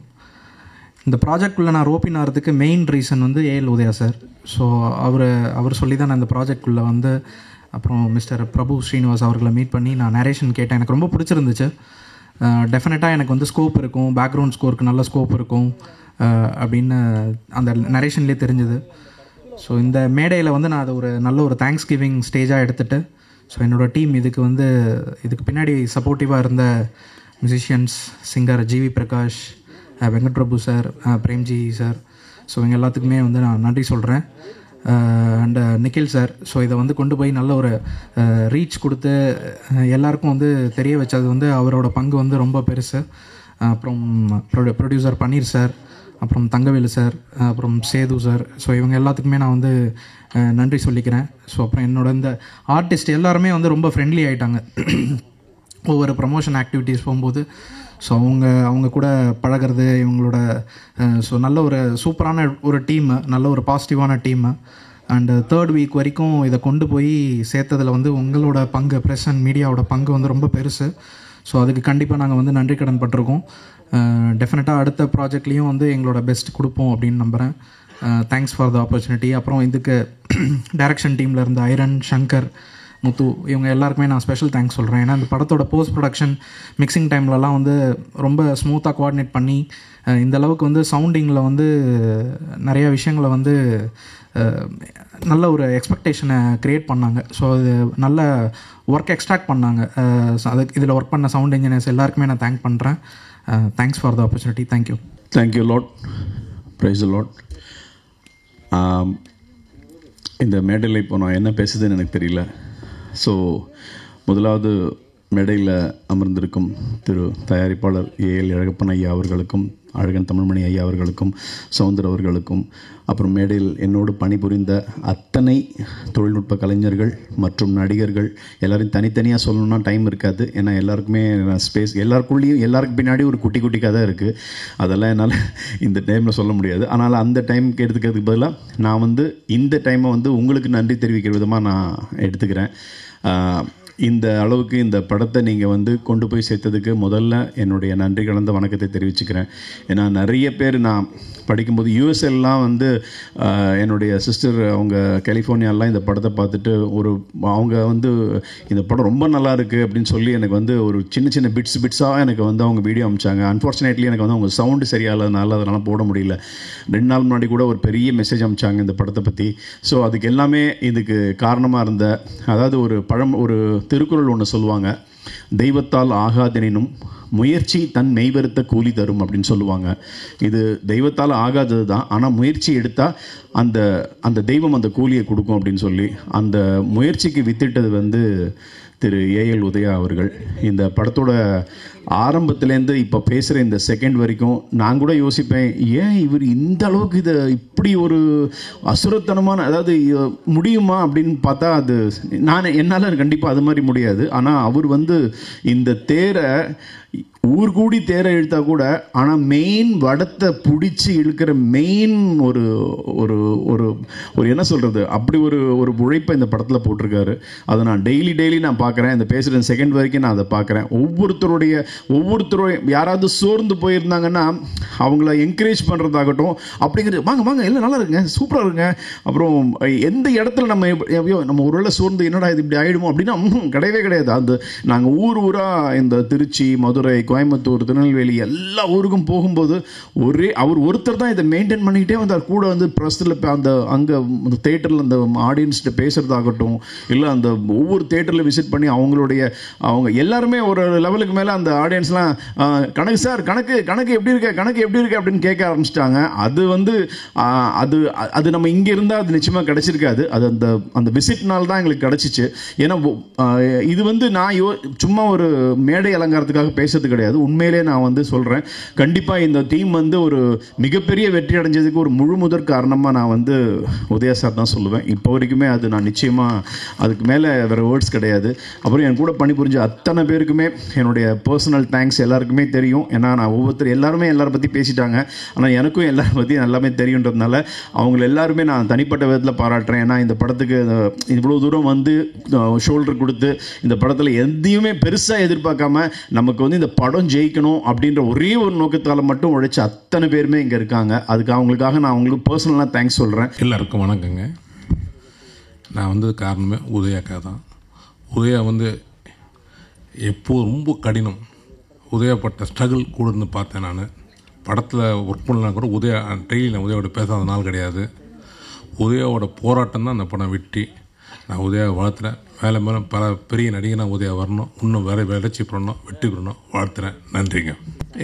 இந்த ப்ராஜெக்ட்குள்ளே நான் ரோப்பின் ஆகிறதுக்கு மெயின் ரீசன் வந்து ஏஎல் உதயா சார். ஸோ அவர் சொல்லி தான் நான் இந்த ப்ராஜெக்ட்குள்ளே வந்து அப்புறம் மிஸ்டர் பிரபு ஸ்ரீனிவாஸ் அவர்களை மீட் பண்ணி நான் நரேஷன் கேட்டேன். எனக்கு ரொம்ப பிடிச்சிருந்துச்சு. டெஃபினட்டாக எனக்கு வந்து ஸ்கோப் இருக்கும், பேக்ரவுண்ட் ஸ்கோருக்கு நல்ல ஸ்கோப் இருக்கும் அப்படின்னு அந்த நரேஷன்லேயே தெரிஞ்சுது. ஸோ இந்த மேடையில் வந்து நான் அதை ஒரு நல்ல ஒரு தேங்க்ஸ் கிவிங் ஸ்டேஜாக எடுத்துகிட்டு, ஸோ என்னோடய டீம் இதுக்கு பின்னாடி சப்போர்ட்டிவாக இருந்த musicians, singer GV Prakash, Venkat Prabhu sir, Premji sir, so இவங்க எல்லாத்துக்குமே வந்து நான் நன்றி சொல்கிறேன். And Nikhil sir. ஸோ இதை வந்து கொண்டு போய் நல்ல ஒரு ரீச் கொடுத்து எல்லாருக்கும் வந்து தெரிய வச்சது வந்து அவரோட பங்கு வந்து ரொம்ப பெருசு. அப்புறம் ப்ரொடியூசர் பன்னீர் சார், அப்புறம் தங்கவேலு சார், அப்புறம் சேது சார், ஸோ இவங்க எல்லாத்துக்குமே நான் வந்து நன்றி சொல்லிக்கிறேன். ஸோ அப்புறம் என்னோட இந்த ஆர்டிஸ்ட் எல்லாருமே வந்து ரொம்ப ஃப்ரெண்ட்லி ஆகிட்டாங்க ஒவ்வொரு ப்ரமோஷன் ஆக்டிவிட்டீஸ் போகும்போது. ஸோ அவங்க கூட பழகிறது இவங்களோட ஸோ நல்ல ஒரு சூப்பரான ஒரு டீமு, நல்ல ஒரு பாசிட்டிவான டீமு. அண்டு 3rd வீக் வரைக்கும் இதை கொண்டு போய் சேர்த்ததில் வந்து உங்களோட பங்கு, ப்ரெஸ் அண்ட் மீடியாவோட பங்கு வந்து ரொம்ப பெருசு. ஸோ அதுக்கு கண்டிப்பாக நாங்கள் வந்து நன்றி கடன் பட்டிருக்கோம். டெஃபினட்டாக அடுத்த ப்ராஜெக்ட்லேயும் வந்து எங்களோட பெஸ்ட் கொடுப்போம் அப்படின்னு நம்புகிறேன். Thanks for the opportunity. அப்புறம் இதுக்கு டைரக்ஷன் டீமில் இருந்த ஐரன், சங்கர், முத்து, இவங்க எல்லாருக்குமே நான் ஸ்பெஷல் தேங்க்ஸ் சொல்கிறேன். ஏன்னா இந்த படத்தோட போஸ்ட் ப்ரொடக்ஷன் மிக்சிங் டைம்லலாம் வந்து ரொம்ப ஸ்மூத்தாக கோஆர்டினேட் பண்ணி இந்தளவுக்கு வந்து சவுண்டிங்கில் வந்து நிறைய விஷயங்களை வந்து நல்ல ஒரு எக்ஸ்பெக்டேஷனை க்ரியேட் பண்ணாங்க. ஸோ அது நல்ல ஒர்க் எக்ஸ்ட்ராக்ட் பண்ணாங்க. அதுக்கு இதில் ஒர்க் பண்ண சவுண்ட் இன்ஜினியர்ஸ் எல்லாருக்குமே நான் தேங்க் பண்ணுறேன். Thanks for the opportunity. Thank you. Thank you lot. Praise lot. இந்த மேடையில் இப்போ நான் என்ன பேசுதுன்னு எனக்கு தெரியல. ஸோ முதலாவது மேடையில் அமர்ந்திருக்கும் திரு தயாரிப்பாளர் ஏஎல் அழகப்பன் ஐயா அவர்களுக்கும், அழகன் தமிழ்மணி ஐயா அவர்களுக்கும், சவுந்தர் அவர்களுக்கும், அப்புறம் மேடையில் என்னோடு பணிபுரிந்த அத்தனை தொழில்நுட்ப கலைஞர்கள் மற்றும் நடிகர்கள் எல்லாரையும் தனித்தனியாக சொல்லணும்னா டைம் இருக்காது. ஏன்னா எல்லாருக்குமே ஸ்பேஸ், எல்லாருக்குள்ளேயும் எல்லாருக்கு பின்னாடி ஒரு குட்டி குட்டி கதை இருக்குது. அதெல்லாம் என்னால் இந்த டைமில் சொல்ல முடியாது. ஆனால் அந்த டைமுக்கு எடுத்துக்கிறதுக்கு பதிலாக நான் வந்து இந்த டைமை வந்து உங்களுக்கு நன்றி தெரிவிக்கிற விதமாக நான் எடுத்துக்கிறேன். இந்த அளவுக்கு இந்த படத்தை நீங்கள் வந்து கொண்டு போய் சேர்த்ததுக்கு முதல்ல என்னுடைய நன்றி கலந்த வணக்கத்தை தெரிவிச்சுக்கிறேன். ஏன்னா நிறைய பேர் நான் படிக்கும்போது யூஎஸ்எல்லாம் வந்து என்னுடைய சிஸ்டர் அவங்க கலிஃபோர்னியாலாம் இந்த படத்தை பார்த்துட்டு அவங்க வந்து இந்த படம் ரொம்ப நல்லா இருக்குது அப்படின்னு சொல்லி எனக்கு வந்து ஒரு சின்ன சின்ன பிட்ஸாக எனக்கு வந்து அவங்க வீடியோ அனுப்பிச்சாங்க. அன்ஃபார்ச்சுனேட்லி எனக்கு வந்து அவங்க சவுண்டு சரியானதுனால அதனால் போட முடியல. 2 நாள் முன்னாடி கூட ஒரு பெரிய மெசேஜ் அனுப்பிச்சாங்க இந்த படத்தை பற்றி. ஸோ அதுக்கு எல்லாமே இதுக்கு காரணமாக இருந்த, அதாவது ஒரு திருக்குறள் ஒன்று சொல்லுவாங்க, தெய்வத்தால் ஆகாதெனினும் முயற்சி தன் மெய்வருத்த கூலி தரும் அப்படின்னு சொல்லுவாங்க. இது தெய்வத்தால் ஆகாதது தான், ஆனால் முயற்சி எடுத்தால் அந்த தெய்வம் அந்த கூலியை கொடுக்கும் அப்படின்னு சொல்லி அந்த முயற்சிக்கு வித்திட்டது வந்து திரு ஏஎல் உதயா அவர்கள். இந்த படத்தோட ஆரம்பத்துலேருந்து இப்போ பேசுகிற இந்த செகண்ட் வரைக்கும் நான் கூட யோசிப்பேன், ஏன் இவர் இந்த அளவுக்கு இதை இப்படி ஒரு அசுரத்தனமான, அதாவது முடியுமா அப்படின்னு பார்த்தா அது என்னால் கண்டிப்பாக அது மாதிரி முடியாது. ஆனால் அவர் வந்து இந்த தேரை ஊர் கூடி தேரை இழுத்தா கூட, ஆனால் மெயின் வடத்தை பிடிச்சி இழுக்கிற மெயின் ஒரு ஒரு ஒரு ஒரு என்ன சொல்கிறது, அப்படி ஒரு உழைப்பை இந்த படத்தில் போட்டிருக்காரு. அதை நான் டெய்லி நான் பார்க்குறேன். இந்த பேசுகிற செகண்ட் வரைக்கும் நான் அதை பார்க்குறேன். ஒவ்வொருத்தரும் யாராவது சோர்ந்து போயிருந்தாங்கன்னா அவங்கள என்கரேஜ் பண்ணுறதாகட்டும், அப்படிங்கிறது வாங்க எல்லாம் நல்லா இருக்குங்க, சூப்பராக இருக்குங்க. அப்புறம் எந்த இடத்துல நம்ம ஒருவேளை சோர்ந்து என்னடா இது இப்படி ஆகிடுமோ அப்படின்னா கிடையவே கிடையாது. அந்த நாங்கள் ஊராக இந்த திருச்சி, மதுரை, கோயம்புத்தூர், திருநெல்வேலி எல்லா ஊருக்கும் போகும்போது அவர் ஒருத்தர் தான் இதை மெயின்டைன் பண்ணிக்கிட்டே வந்தார். கூட வந்து ப்ரெஸ்ஸில் அங்கே தேட்டரில் அந்த ஆடியன்ஸ்கிட்ட பேசுகிறதாகட்டும், இல்லை அந்த ஒவ்வொரு தேட்டரில் விசிட் பண்ணி அவங்க எல்லாருமே ஒரு லெவலுக்கு மேலே அந்த ஆடியன்ஸ்லாம் கணக்கு சார் கணக்கு எப்படி இருக்கு அப்படின்னு கேட்க ஆரம்பிச்சிட்டாங்க. அது வந்து அது நம்ம இங்கே இருந்தால் அது நிச்சயமாக கிடச்சிருக்காது. அது அந்த விசிட்னால தான் எங்களுக்கு கிடச்சிச்சு. ஏன்னா இது வந்து நான் சும்மா ஒரு மேடை அலங்காரத்துக்காக பேசுறது கிடையாது. உண்மையிலே நான் வந்து சொல்கிறேன், கண்டிப்பாக இந்த டீம் வந்து ஒரு மிகப்பெரிய வெற்றி அடைஞ்சதுக்கு ஒரு முழு முதற் காரணமாக நான் வந்து உதயா சார் தான் சொல்லுவேன். இப்போ வரைக்குமே அது நான் நிச்சயமாக அதுக்கு மேலே வேறு வேர்ட்ஸ் கிடையாது. அப்புறம் என் கூட பணிபுரிஞ்ச அத்தனை பேருக்குமே என்னுடைய பர்சனல் தேங்க்ஸ் எல்லாருக்குமே தெரியும். ஏன்னா நான் எல்லாருமே எல்லாரை பற்றி பேசிட்டாங்க. ஆனால் எனக்கும் எல்லாரை பற்றி எல்லாமே தெரியுன்றதுனால அவங்கள எல்லாருமே நான் தனிப்பட்ட விதத்தில் பாராட்டுறேன். ஏன்னா இந்த படத்துக்கு இவ்வளோ தூரம் வந்து ஷோல்டர் கொடுத்து இந்த படத்தில் எதையுமே பெருசாக எதிர்பார்க்காம நமக்கு வந்து இந்த படம் ஜெயிக்கணும் அப்படின்ற ஒரே ஒரு நோக்கத்தால் மட்டும் உழைச்ச அத்தனை பேருமே இங்கே இருக்காங்க. அதுக்கு அவங்களுக்காக நான் அவங்களுக்கு பர்சனலாக தேங்க்ஸ் சொல்கிறேன். எல்லாருக்கும் வணக்கங்க. நான் வந்து காரணமே உதயாக்கா தான். உதயா வந்து எப்போது ரொம்ப கடினம், உதயப்பட்ட ஸ்ட்ரகிள் கூட இருந்து பார்த்தேன். நான் படத்தில் ஒர்க் பண்ணலாம் கூட உதயா டெய்லி நான் உதயோட பேசாத நாள் கிடையாது. உதயாவோட போராட்டம் தான் அந்த படம் வெற்றி. நான் உதயாவை வளர்த்துறேன். மேலே மேலே பல பெரிய நடிகனாக உதயா வரணும், இன்னும் வேறு வளர்ச்சி பண்ணணும், வெற்றி பெறணும், வாழ்த்துறேன். நன்றிங்க.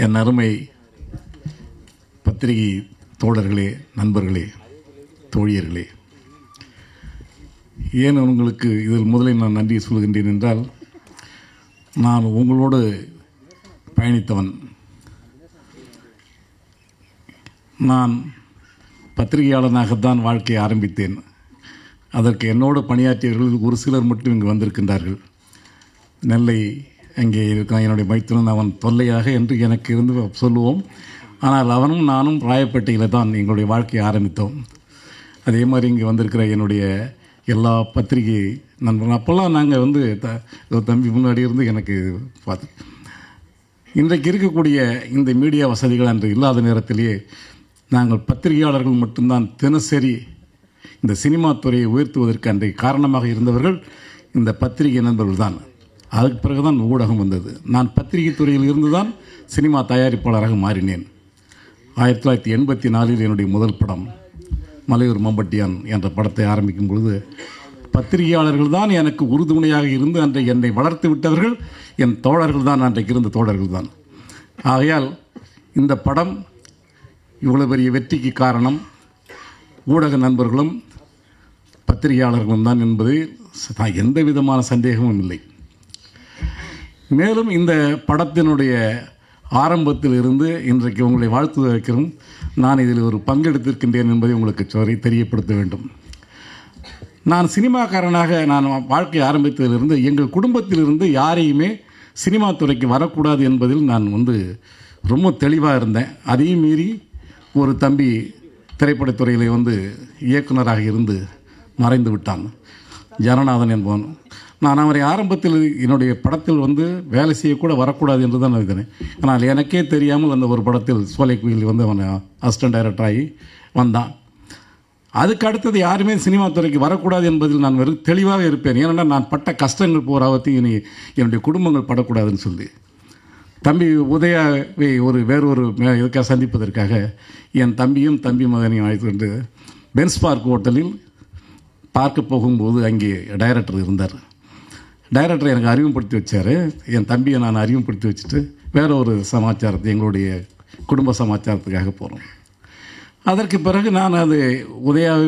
என் அருமை பத்திரிகை தோழர்களே, நண்பர்களே, தோழியர்களே, ஏன் உங்களுக்கு இதில் முதலில் நான் நன்றி சொல்கின்றேன் என்றால், நான் உங்களோடு பயணித்தவன். நான் பத்திரிகையாளனாகத்தான் வாழ்க்கையை ஆரம்பித்தேன். அதற்கு என்னோடு பணியாற்றியவர்கள் ஒரு சிலர் மட்டும் இங்கு வந்திருக்கின்றார்கள். நெல்லை அங்கே இருக்கான் என்னுடைய மைத்துனன், அவன் தொல்லையாக என்று எனக்கு இருந்து சொல்லுவோம். ஆனால் அவனும் நானும் ராயப்பேட்டையில் தான் எங்களுடைய வாழ்க்கையை ஆரம்பித்தோம். அதே மாதிரி இங்கே வந்திருக்கிற என்னுடைய எல்லா பத்திரிகை நண்பர்கள், அப்போல்லாம் நாங்கள் வந்து தம்பி முன்னாடி இருந்து எனக்கு பார்த்து, இன்றைக்கு இருக்கக்கூடிய இந்த மீடியா வசதிகள் அன்று இல்லாத நேரத்திலேயே நாங்கள் பத்திரிகையாளர்கள் மட்டும்தான் தினசரி இந்த சினிமா துறையை உயர்த்துவதற்கு அன்றைக்கு காரணமாக இருந்தவர்கள் இந்த பத்திரிகை நண்பர்கள் தான். அதுக்கு பிறகுதான் ஊடகம் வந்தது. நான் பத்திரிகை துறையில் இருந்து தான் சினிமா தயாரிப்பாளராக மாறினேன். 1984 என்னுடைய முதல் படம் மலையூர் மம்பட்டியான் என்ற படத்தை ஆரம்பிக்கும் பொழுது பத்திரிகையாளர்கள் தான் எனக்கு உறுதுணையாக இருந்து அன்றைக்கு என்னை வளர்த்து விட்டவர்கள் என் தோழர்கள் தான், அன்றைக்கு இருந்த தோழர்கள் தான். ஆகையால் இந்த படம் இவ்வளவு பெரிய வெற்றிக்கு காரணம் ஊடக நண்பர்களும் பத்திரிகையாளர்களும் தான் என்பது எந்த விதமான சந்தேகமும் இல்லை. மேலும் இந்த படத்தினுடைய ஆரம்பத்தில் இருந்து இன்றைக்கு உங்களை வாழ்த்து வைக்கிறோம். நான் இதில் ஒரு பங்கெடுத்திருக்கின்றேன் என்பதை உங்களுக்கு தெரியப்படுத்த வேண்டும். நான் சினிமாக்காரனாக நான் வாழ்க்கை ஆரம்பித்ததிலிருந்து எங்கள் குடும்பத்திலிருந்து யாரையுமே சினிமா துறைக்கு வரக்கூடாது என்பதில் நான் ரொம்ப தெளிவாக இருந்தேன். அதையும் மீறி ஒரு தம்பி திரைப்படத்துறையில் இயக்குனராக இருந்து மறைந்து விட்டான், ஜனநாதன் என்பவன். நான் அவரை ஆரம்பத்தில் என்னுடைய படத்தில் வந்து வேலை செய்யக்கூட வரக்கூடாது என்று தான் நினைத்தேன். ஆனால் எனக்கே தெரியாமல் அந்த ஒரு படத்தில் சோலைக்குயில் வந்து அவன் அசிஸ்டன்ட் டைரக்டர் ஆகி வந்தான். அதுக்கு அடுத்தது யாருமே சினிமா துறைக்கு வரக்கூடாது என்பதில் நான் வெறும் தெளிவாக இருப்பேன். ஏனென்றால் நான் பட்ட கஷ்டங்கள் போராவத்தையும் இனி என்னுடைய குடும்பங்கள் படக்கூடாதுன்னு சொல்லி தம்பி உதயாவை வேறொரு இதுக்காக சந்திப்பதற்காக என் தம்பியும் தம்பி மகனையும் அழைத்து கொண்டு பென்ஸ் பார்க் ஹோட்டலில் பார்க்க போகும்போது அங்கே டைரக்டர் இருந்தார். டைரக்டர் எனக்கு அறிமுகப்படுத்தி வச்சார். என் தம்பியை நான் அறிமுகப்படுத்தி வச்சுட்டு வேற ஒரு சமாச்சாரத்தை எங்களுடைய குடும்ப சமாச்சாரத்துக்காக போகிறோம். அதற்கு பிறகு நான் அது உதயாவை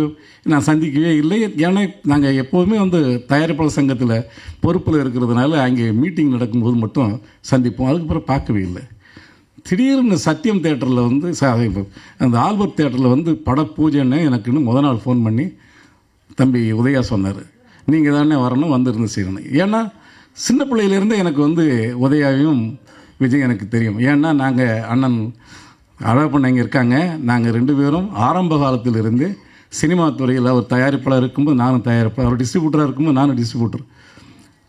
நான் சந்திக்கவே இல்லை. ஏன்னா நாங்கள் எப்போதுமே வந்து தயாரிப்பாளர் சங்கத்தில் பொறுப்பில் இருக்கிறதுனால அங்கே மீட்டிங் நடக்கும்போது மட்டும் சந்திப்போம். அதுக்கு பிறகு பார்க்கவே இல்லை. திடீர்னு சத்யம் தேட்டரில் வந்து அந்த ஆல்பர்ட் தேட்டரில் வந்து பட பூஜைன்னு எனக்குன்னு முதல் நாள் ஃபோன் பண்ணி தம்பி உதயா சொன்னார், நீங்கள் தானே வரணும், வந்துருந்து செய்யணும். ஏன்னா சின்ன பிள்ளையிலேருந்து எனக்கு வந்து உதயாவையும் விஜய் எனக்கு தெரியும். ஏன்னா நாங்கள் அண்ணன் அழகப்பண்ண இங்கே இருக்காங்க. நாங்கள் 2 பேரும் ஆரம்ப காலத்திலிருந்து சினிமா துறையில் அவர் தயாரிப்பாளர் இருக்கும்போது நானும் தயாரிப்பாளர், அவர் டிஸ்ட்ரிபியூட்டராக இருக்கும்போது நானும் டிஸ்ட்ரிபியூட்டர்.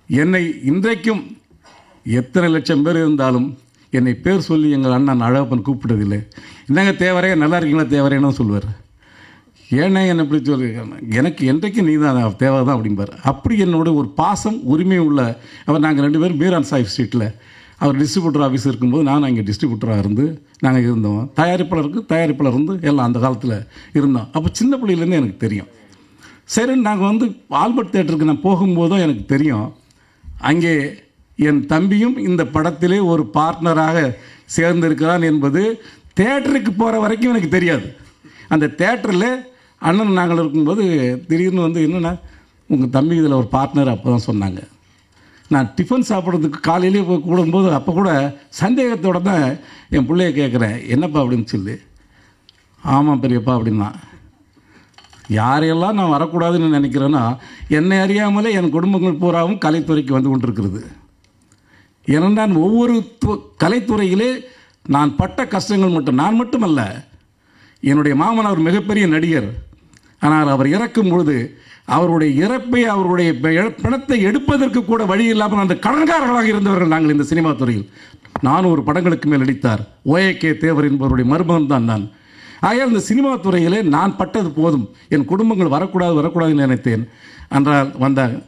என்னை இன்றைக்கும் எத்தனை லட்சம் பேர் இருந்தாலும் என்னை பேர் சொல்லி எங்கள் அண்ணன் அழகப்பன் கூப்பிட்டதில்லை. என்னங்க தேவரே, நல்லா இருக்கீங்களா தேவரேன்னு சொல்லுவார். ஏன்னா என்னை இப்படி சொல்லி, எனக்கு என்றைக்கும் நீ தான் தேவை தான் அப்படிம்பார். அப்படி என்னோட ஒரு பாசம் உரிமை உள்ள அவர். நாங்கள் 2 பேரும் மீரான் சாஹிப் ஸ்ட்ரீட்டில் அவர் டிஸ்ட்ரிபியூட்டர் ஆஃபீஸ் இருக்கும்போது நான் அங்கே டிஸ்ட்ரிபியூட்டராக இருந்து நாங்கள் இருந்தோம். தயாரிப்பாளர் இருந்து எல்லாம் அந்த காலத்தில் இருந்தோம். அப்போ சின்ன பிள்ளையிலேருந்து எனக்கு தெரியும். சரி, நாங்கள் வந்து ஆல்பர்ட் தேட்டருக்கு நான் போகும்போதும் எனக்கு தெரியும் அங்கே என் தம்பியும் இந்த படத்திலே ஒரு பார்ட்னராக சேர்ந்திருக்கிறான் என்பது தேட்டருக்கு போகிற வரைக்கும் எனக்கு தெரியாது. அந்த தேட்டரில் அண்ணன் நாங்கள் இருக்கும்போது திடீர்னு வந்து என்னென்னா உங்கள் தம்பி இதில் ஒரு பார்ட்னர் அப்போ தான் சொன்னாங்க. நான் டிஃபன் சாப்பிட்றதுக்கு காலையிலேயே போய் கூடும்போது அப்போ கூட சந்தேகத்தோடு தான் என் பிள்ளைய கேட்குறேன், என்னப்பா அப்படின்னு சொல்லி. ஆமாம் பெரியப்பா அப்படின்னா. யாரையெல்லாம் நான் வரக்கூடாதுன்னு நினைக்கிறேன்னா என்னை அறியாமலே என் குடும்பங்கள் பூராவும் கலைத்துறைக்கு வந்து கொண்டிருக்கிறது. ஏனென்றால் ஒவ்வொரு கலைத்துறையிலே நான் பட்ட கஷ்டங்கள் மட்டும் நான் மட்டுமல்ல, என்னுடைய மாமனார் ஒரு மிகப்பெரிய நடிகர். ஆனால் அவர் இறக்கும் பொழுது அவருடைய இறப்பை அவருடைய பணத்தை எடுப்பதற்கு கூட வழி இல்லாமல் அந்த கடன்காரர்களாக இருந்தவர்கள் நாங்கள் இந்த சினிமா துறையில். 400 படங்களுக்கு மேல் நடித்தார் ஓஏகே தேவர் என்பவருடைய மருமகன் தான் நான். ஆகையால் இந்த சினிமா துறையிலே நான் பட்டது போதும், என் குடும்பங்கள் வரக்கூடாதுன்னு நினைத்தேன். என்றால் வந்தாங்க.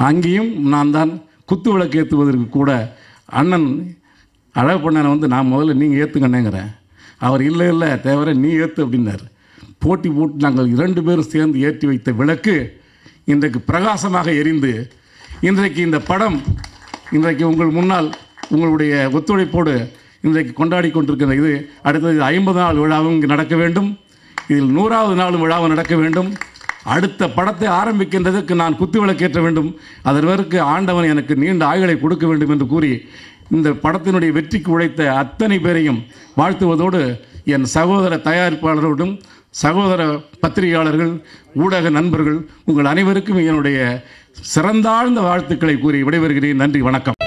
அங்கேயும் நான் தான் குத்து விளக்கு ஏற்றுவதற்கு கூட அண்ணன் அழகப்பண்ணனை வந்து நான் முதல்ல நீங்கள் ஏற்றுக்கண்ணேங்கிறேன். அவர் இல்லை தேவர நீ ஏற்று அப்படின்னார். போட்டி போட்டு நாங்கள் 2 பேரும் சேர்ந்து ஏற்றி வைத்த விளக்கு இன்றைக்கு பிரகாசமாக எரிந்து இன்றைக்கு இந்த படம் இன்றைக்கு உங்கள் முன்னால் உங்களுடைய ஒத்துழைப்போடு இன்றைக்கு கொண்டாடி கொண்டிருக்கிற இது அடுத்தது 50 நாள் விழாவும் இங்கு நடக்க வேண்டும். இதில் 100வது நாளும் விழாவும் நடக்க வேண்டும். அடுத்த படத்தை ஆரம்பிக்கின்றதற்கு நான் குத்துவிளக்கேற்ற வேண்டும். அதற்கு ஆண்டவன் எனக்கு நீண்ட ஆயுளை கொடுக்க வேண்டும் என்று கூறி இந்த படத்தினுடைய வெற்றிக்கு உழைத்த அத்தனை பேரையும் வாழ்த்துவதோடு என் சகோதர தயாரிப்பாளரோடும் சகோதர பத்திரிகையாளர்கள் ஊடக நண்பர்கள் உங்கள் அனைவருக்கும் என்னுடைய சிறந்தாழ்ந்த வாழ்த்துக்களை கூறி விடைபெறுகிறேன். நன்றி, வணக்கம்.